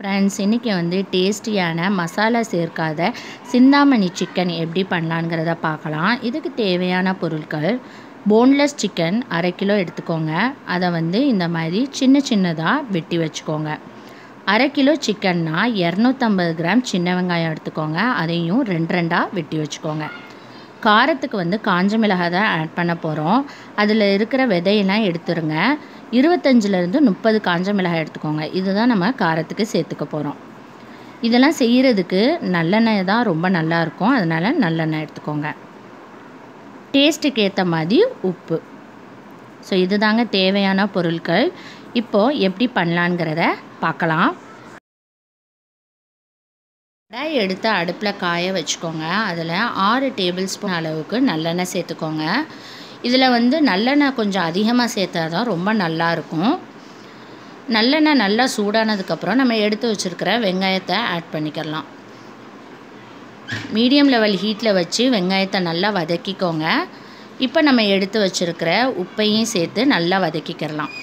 Friends, இன்றைக்கி வந்து டேஸ்டியான மசாலா சேர்க்காத சிந்தாமணி சிக்கன் எப்படி பண்ணலாங்கிறத பார்க்கலாம். இதுக்கு தேவையான பொருட்கள்: போன்லெஸ் சிக்கன் 1/2 கிலோ எடுத்துக்கோங்க. அதை வந்து இந்த மாதிரி சின்ன சின்னதாக வெட்டி வச்சுக்கோங்க. 1/2 கிலோ சிக்கன்னா 250 கிராம் சின்ன வெங்காயம் எடுத்துக்கோங்க. அதையும் 2 வெட்டி வச்சுக்கோங்க. காரத்துக்கு வந்து காஞ்ச மிளகாய் தான் ஆட் பண்ண போகிறோம். அதில் இருக்கிற விதையெல்லாம் எடுத்துருங்க. 25லேருந்து 30 காஞ்ச மிளகாய் எடுத்துக்கோங்க. இதுதான் நம்ம காரத்துக்கு சேர்த்துக்க போகிறோம். இதெல்லாம் செய்கிறதுக்கு நல்லெண்ணெய் தான் ரொம்ப நல்லாயிருக்கும். அதனால் நல்லெண்ணெய் எடுத்துக்கோங்க. டேஸ்ட்டுக்கு ஏற்ற மாதிரி உப்பு. ஸோ இதுதாங்க தேவையான பொருட்கள். இப்போது எப்படி பண்ணலாங்கிறத பார்க்கலாம். கடாய் எடுத்து அடுப்பில் காய வச்சுக்கோங்க. அதில் 6 டேபிள் ஸ்பூன் அளவுக்கு நல்லெண்ணெய் சேர்த்துக்கோங்க. இதில் வந்து நல்லெண்ணெய் கொஞ்சம் அதிகமாக சேர்த்தா தான் ரொம்ப நல்லாயிருக்கும். நல்லெண்ணெய் நல்லா சூடானதுக்கப்புறம் நம்ம எடுத்து வச்சுருக்கிற வெங்காயத்தை ஆட் பண்ணிக்கலாம். மீடியம் லெவல் ஹீட்டில் வச்சு வெங்காயத்தை நல்லா வதக்கிக்கோங்க. இப்போ நம்ம எடுத்து வச்சுருக்கிற உப்பையும் சேர்த்து நல்லா வதக்கிக்கிறலாம்.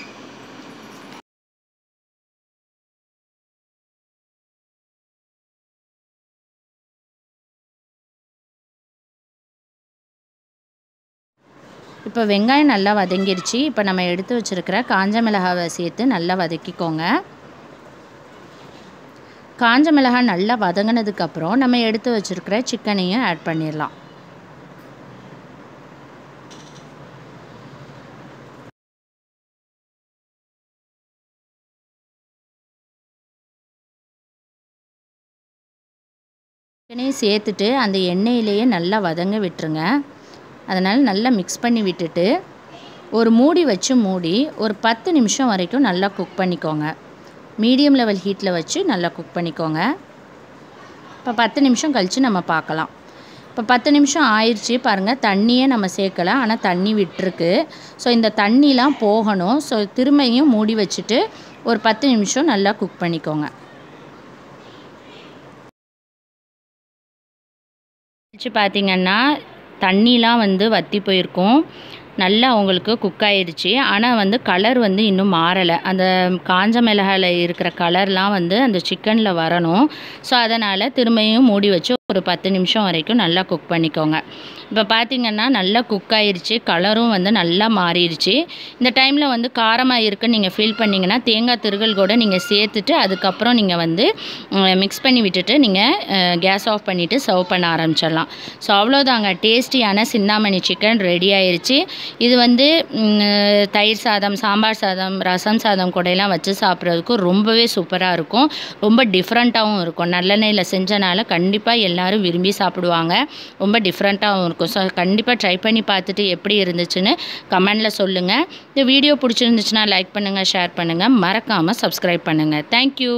இப்போ வெங்காயம் நல்லா வதங்கிடுச்சு. இப்போ நம்ம எடுத்து வச்சுருக்கிற காஞ்ச மிளகாவை சேர்த்து நல்லா வதக்கிக்கோங்க. காஞ்ச மிளகாய் நல்லா வதங்கினதுக்கப்புறம் நம்ம எடுத்து வச்சுருக்கிற சிக்கனையும் ஆட் பண்ணிடலாம். சிக்கனையும் சேர்த்துட்டு அந்த எண்ணெயிலேயே நல்லா வதங்க விட்டுருங்க. அதனால் நல்லா மிக்ஸ் பண்ணி விட்டுட்டு ஒரு மூடி வச்சு மூடி ஒரு 10 நிமிஷம் வரைக்கும் நல்லா குக் பண்ணிக்கோங்க. மீடியம் லெவல் ஹீட்டில் வச்சு நல்லா குக் பண்ணிக்கோங்க. இப்போ 10 நிமிஷம் கழித்து நம்ம பார்க்கலாம். இப்போ 10 நிமிஷம் ஆயிடுச்சு பாருங்கள். தண்ணியே நம்ம சேர்க்கலை, ஆனால் தண்ணி விட்டுருக்கு. ஸோ இந்த தண்ணிலாம் போகணும். ஸோ திரும்பியும் மூடி வச்சுட்டு ஒரு 10 நிமிஷம் நல்லா குக் பண்ணிக்கோங்க. வச்சு பார்த்திங்கன்னா தண்ணிலாம் வந்து வற்றி போயிருக்கும். நல்லா உங்களுக்கு குக் ஆகிடுச்சு. ஆனால் வந்து கலர் வந்து இன்னும் மாறலை. அந்த காஞ்ச மிளகாயில் இருக்கிற கலர்லாம் வந்து அந்த சிக்கனில் வரணும். ஸோ அதனால் திரும்பியும் மூடி வச்சு ஒரு 10 நிமிஷம் வரைக்கும் நல்லா குக் பண்ணிக்கோங்க. இப்போ பார்த்திங்கன்னா நல்லா குக் ஆகிடுச்சு. கலரும் வந்து நல்லா மாறிடுச்சு. இந்த டைமில் வந்து காரமாக இருக்குன்னு நீங்கள் ஃபீல் பண்ணிங்கன்னா தேங்காய் திருகல் கூட நீங்கள் சேர்த்துட்டு அதுக்கப்புறம் நீங்கள் வந்து மிக்ஸ் பண்ணி விட்டுட்டு நீங்கள் கேஸ் ஆஃப் பண்ணிவிட்டு சர்வ் பண்ண ஆரம்பிச்சிடலாம். ஸோ அவ்வளோதாங்க, டேஸ்டியான சிந்தாமணி சிக்கன் ரெடி ஆயிடுச்சு. இது வந்து தயிர் சாதம், சாம்பார் சாதம், ரசம் சாதம் கூடையெல்லாம் வச்சு சாப்பிட்றதுக்கு ரொம்பவே சூப்பராக இருக்கும். ரொம்ப டிஃப்ரெண்ட்டாகவும் இருக்கும். நல்லெண்ணெயில் செஞ்சனால கண்டிப்பாக எல்லோரும் விரும்பி சாப்பிடுவாங்க. ரொம்ப டிஃப்ரெண்ட்டாகவும் இருக்கும். ஸோ கண்டிப்பாக ட்ரை பண்ணி பார்த்துட்டு எப்படி இருந்துச்சுன்னு கமெண்டில் சொல்லுங்கள். இந்த வீடியோ பிடிச்சிருந்துச்சுன்னா லைக் பண்ணுங்கள், ஷேர் பண்ணுங்கள், மறக்காமல் சப்ஸ்கிரைப் பண்ணுங்கள். தேங்க்யூ.